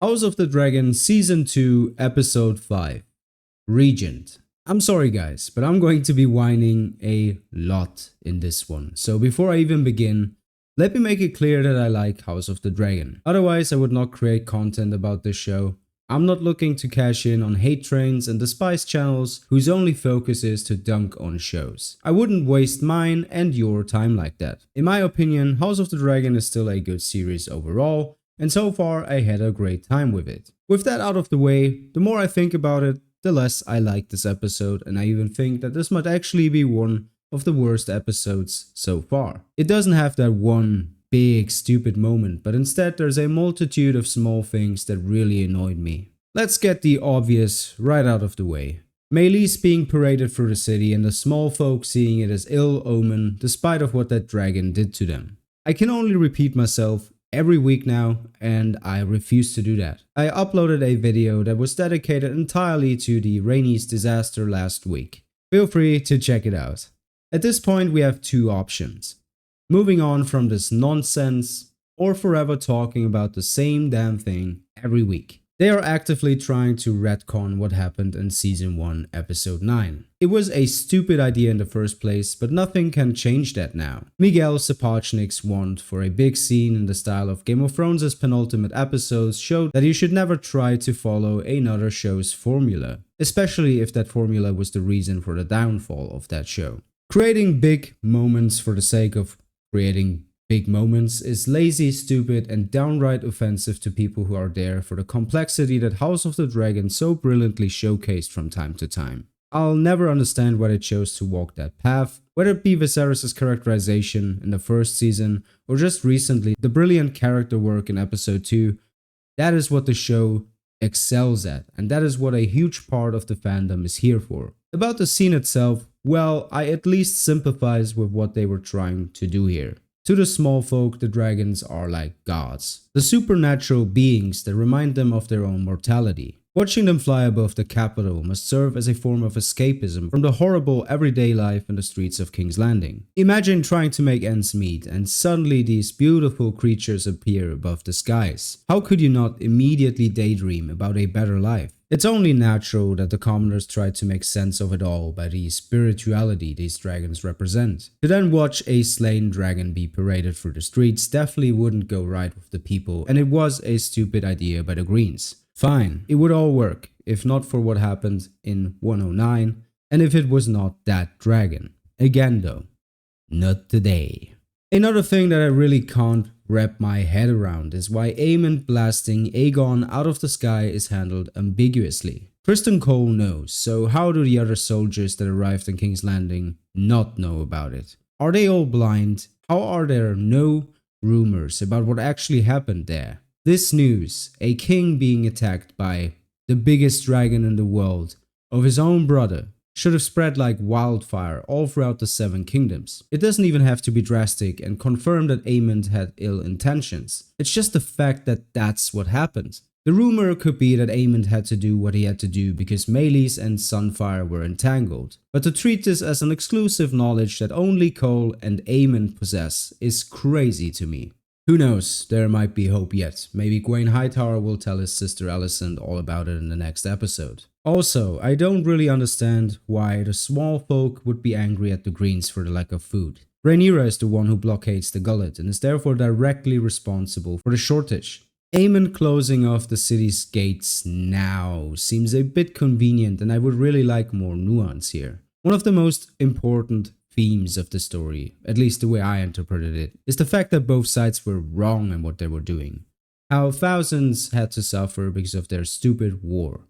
House of the Dragon Season 2 Episode 5 Regent. I'm sorry guys, but I'm going to be whining a lot in this one. So before I even begin, let me make it clear that I like House of the Dragon. Otherwise I would not create content about this show. I'm not looking to cash in on hate trains and despise channels whose only focus is to dunk on shows. I wouldn't waste mine and your time like that. In my opinion, House of the Dragon is still a good series overall, and so far I had a great time with it. With that out of the way, the more I think about it, the less I like this episode, and I even think that this might actually be one of the worst episodes so far. It doesn't have that one big stupid moment, but instead there's a multitude of small things that really annoyed me. Let's get the obvious right out of the way. Melees being paraded through the city and the small folk seeing it as ill omen despite of what that dragon did to them. I can only repeat myself every week now, and I refuse to do that. I uploaded a video that was dedicated entirely to the Rhaenys disaster last week. Feel free to check it out. At this point we have two options. Moving on from this nonsense, or forever talking about the same damn thing every week. They are actively trying to retcon what happened in Season 1, Episode 9. It was a stupid idea in the first place, but nothing can change that now. Miguel Sapochnik's want for a big scene in the style of Game of Thrones' penultimate episodes showed that you should never try to follow another show's formula, especially if that formula was the reason for the downfall of that show. Creating big moments for the sake of creating big moments is lazy, stupid, and downright offensive to people who are there for the complexity that House of the Dragon so brilliantly showcased from time to time. I'll never understand why they chose to walk that path, whether it be Viserys' characterization in the first season, or just recently the brilliant character work in episode 2. That is what the show excels at, and that is what a huge part of the fandom is here for. About the scene itself, well, I at least sympathize with what they were trying to do here. To the small folk, the dragons are like gods, the supernatural beings that remind them of their own mortality. Watching them fly above the capital must serve as a form of escapism from the horrible everyday life in the streets of King's Landing. Imagine trying to make ends meet and suddenly these beautiful creatures appear above the skies. How could you not immediately daydream about a better life? It's only natural that the commoners tried to make sense of it all by the spirituality these dragons represent. To then watch a slain dragon be paraded through the streets definitely wouldn't go right with the people, and it was a stupid idea by the Greens. Fine, it would all work, if not for what happened in 109, and if it was not that dragon. Again though, not today. Another thing that I really can't wrap my head around is why Aemond blasting Aegon out of the sky is handled ambiguously. Kristen Cole knows, so how do the other soldiers that arrived in King's Landing not know about it? Are they all blind? How are there no rumors about what actually happened there? This news, a king being attacked by the biggest dragon in the world, of his own brother, should have spread like wildfire all throughout the Seven Kingdoms. It doesn't even have to be drastic and confirm that Aemond had ill intentions. It's just the fact that that's what happened. The rumor could be that Aemond had to do what he had to do because Melees and Sunfire were entangled. But to treat this as an exclusive knowledge that only Cole and Aemond possess is crazy to me. Who knows, there might be hope yet. Maybe Gwaine Hightower will tell his sister Alicent all about it in the next episode. Also, I don't really understand why the small folk would be angry at the Greens for the lack of food. Rhaenyra is the one who blockades the gullet and is therefore directly responsible for the shortage. Aemond closing off the city's gates now seems a bit convenient, and I would really like more nuance here. One of the most important themes of the story, at least the way I interpreted it, is the fact that both sides were wrong in what they were doing. How thousands had to suffer because of their stupid war.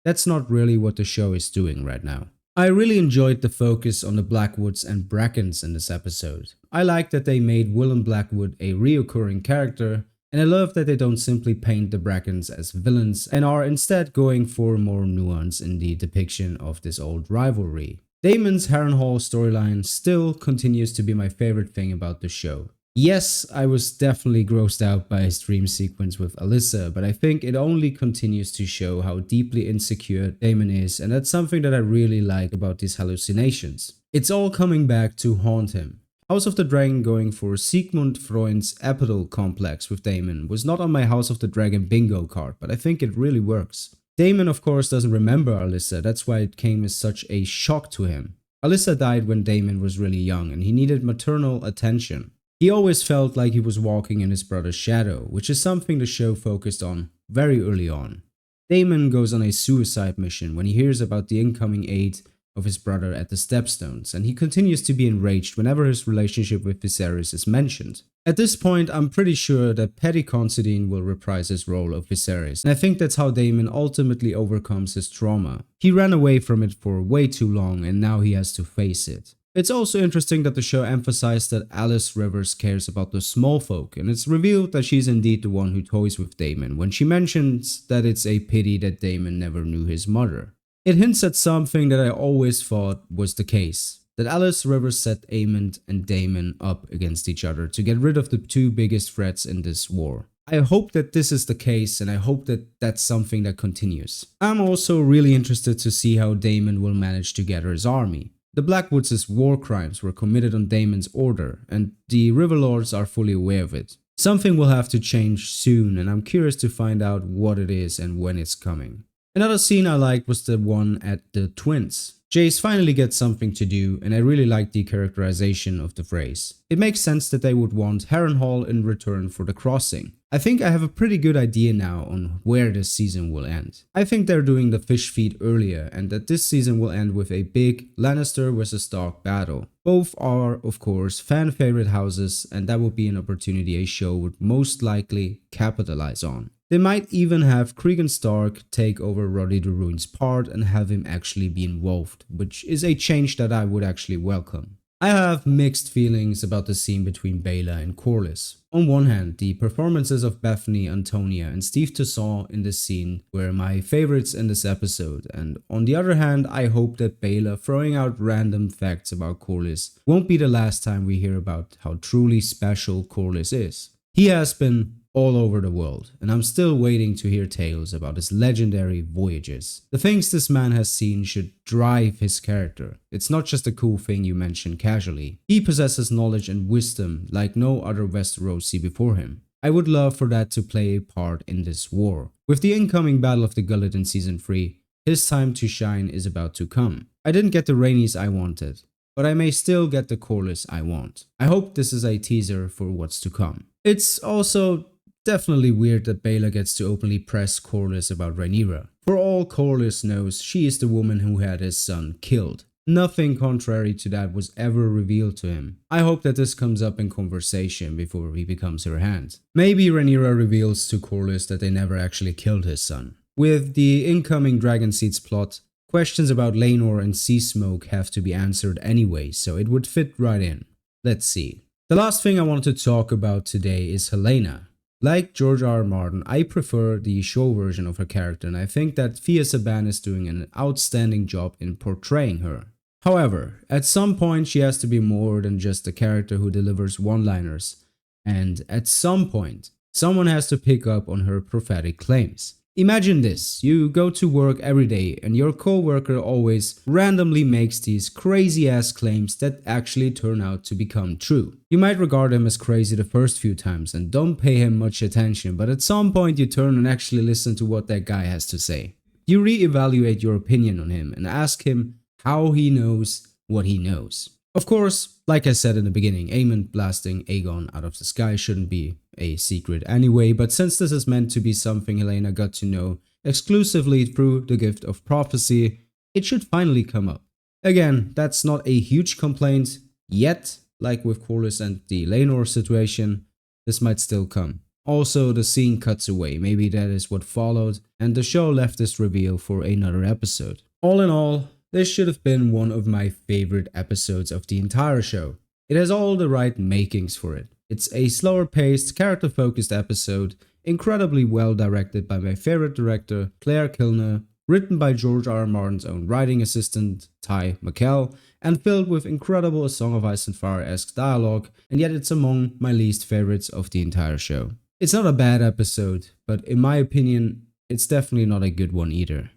That's not really what the show is doing right now. I really enjoyed the focus on the Blackwoods and Brackens in this episode. I like that they made Willem Blackwood a reoccurring character, and I love that they don't simply paint the Brackens as villains and are instead going for more nuance in the depiction of this old rivalry. Daemon's Harrenhal storyline still continues to be my favorite thing about the show. Yes, I was definitely grossed out by his dream sequence with Alyssa, but I think it only continues to show how deeply insecure Daemon is, and that's something that I really like about these hallucinations. It's all coming back to haunt him. House of the Dragon going for Sigmund Freud's Epital complex with Daemon was not on my House of the Dragon bingo card, but I think it really works. Daemon of course doesn't remember Alyssa, that's why it came as such a shock to him. Alyssa died when Daemon was really young and he needed maternal attention. He always felt like he was walking in his brother's shadow, which is something the show focused on very early on. Daemon goes on a suicide mission when he hears about the incoming aid of his brother at the Stepstones, and he continues to be enraged whenever his relationship with Viserys is mentioned. At this point, I'm pretty sure that Petty Considine will reprise his role of Viserys, and I think that's how Daemon ultimately overcomes his trauma. He ran away from it for way too long and now he has to face it. It's also interesting that the show emphasized that Alice Rivers cares about the small folk, and it's revealed that she's indeed the one who toys with Daemon when she mentions that it's a pity that Daemon never knew his mother. It hints at something that I always thought was the case, that Alice Rivers set Aemond and Daemon up against each other to get rid of the two biggest threats in this war. I hope that this is the case, and I hope that that's something that continues. I'm also really interested to see how Daemon will manage to gather his army. The Blackwoods' war crimes were committed on Daemon's order, and the Riverlords are fully aware of it. Something will have to change soon, and I'm curious to find out what it is and when it's coming. Another scene I liked was the one at the Twins. Jace finally gets something to do, and I really like the characterization of the phrase. It makes sense that they would want Harrenhal in return for the crossing. I think I have a pretty good idea now on where this season will end. I think they're doing the fish feed earlier, and that this season will end with a big Lannister vs Stark battle. Both are, of course, fan favorite houses, and that would be an opportunity a show would most likely capitalize on. They might even have Cregan Stark take over Roddy the Rune's part and have him actually be involved, which is a change that I would actually welcome. I have mixed feelings about the scene between Baela and Corlys. On one hand, the performances of Bethany, Antonia and Steve Toussaint in this scene were my favorites in this episode, and on the other hand, I hope that Baela throwing out random facts about Corlys won't be the last time we hear about how truly special Corlys is. He has been all over the world, and I'm still waiting to hear tales about his legendary voyages. The things this man has seen should drive his character. It's not just a cool thing you mention casually. He possesses knowledge and wisdom like no other Westerosi before him. I would love for that to play a part in this war. With the incoming Battle of the Gullet in Season 3, his time to shine is about to come. I didn't get the Rhaenys I wanted, but I may still get the Corlys I want. I hope this is a teaser for what's to come. It's also definitely weird that Baela gets to openly press Corlys about Rhaenyra. For all Corlys knows, she is the woman who had his son killed. Nothing contrary to that was ever revealed to him. I hope that this comes up in conversation before he becomes her hand. Maybe Rhaenyra reveals to Corlys that they never actually killed his son. With the incoming Dragon Seeds plot, questions about Laenor and Sea Smoke have to be answered anyway, so it would fit right in. Let's see. The last thing I wanted to talk about today is Helaena. Like George R.R. Martin, I prefer the show version of her character, and I think that Thea Saban is doing an outstanding job in portraying her. However, at some point she has to be more than just a character who delivers one-liners, and at some point, someone has to pick up on her prophetic claims. Imagine this, you go to work every day and your co-worker always randomly makes these crazy ass claims that actually turn out to become true. You might regard him as crazy the first few times and don't pay him much attention, but at some point you turn and actually listen to what that guy has to say. You re-evaluate your opinion on him and ask him how he knows what he knows. Of course, like I said in the beginning, Aemond blasting Aegon out of the sky shouldn't be a secret anyway, but since this is meant to be something Helaena got to know exclusively through the gift of prophecy, it should finally come up. Again, that's not a huge complaint yet, like with Corlys and the Laenor situation, this might still come. Also, the scene cuts away, maybe that is what followed, and the show left this reveal for another episode. All in all, this should have been one of my favorite episodes of the entire show. It has all the right makings for it. It's a slower paced, character focused episode, incredibly well directed by my favorite director, Claire Kilner, written by George R.R. Martin's own writing assistant, Ty McKell, and filled with incredible A Song of Ice and Fire-esque dialogue, and yet it's among my least favorites of the entire show. It's not a bad episode, but in my opinion, it's definitely not a good one either.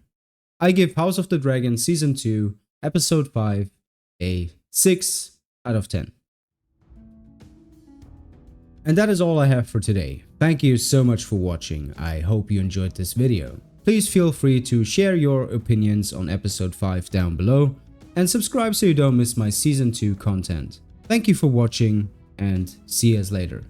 I give House of the Dragon Season 2, Episode 5 a 6 out of 10. And that is all I have for today. Thank you so much for watching. I hope you enjoyed this video. Please feel free to share your opinions on episode 5 down below and subscribe so you don't miss my season 2 content. Thank you for watching and see us later.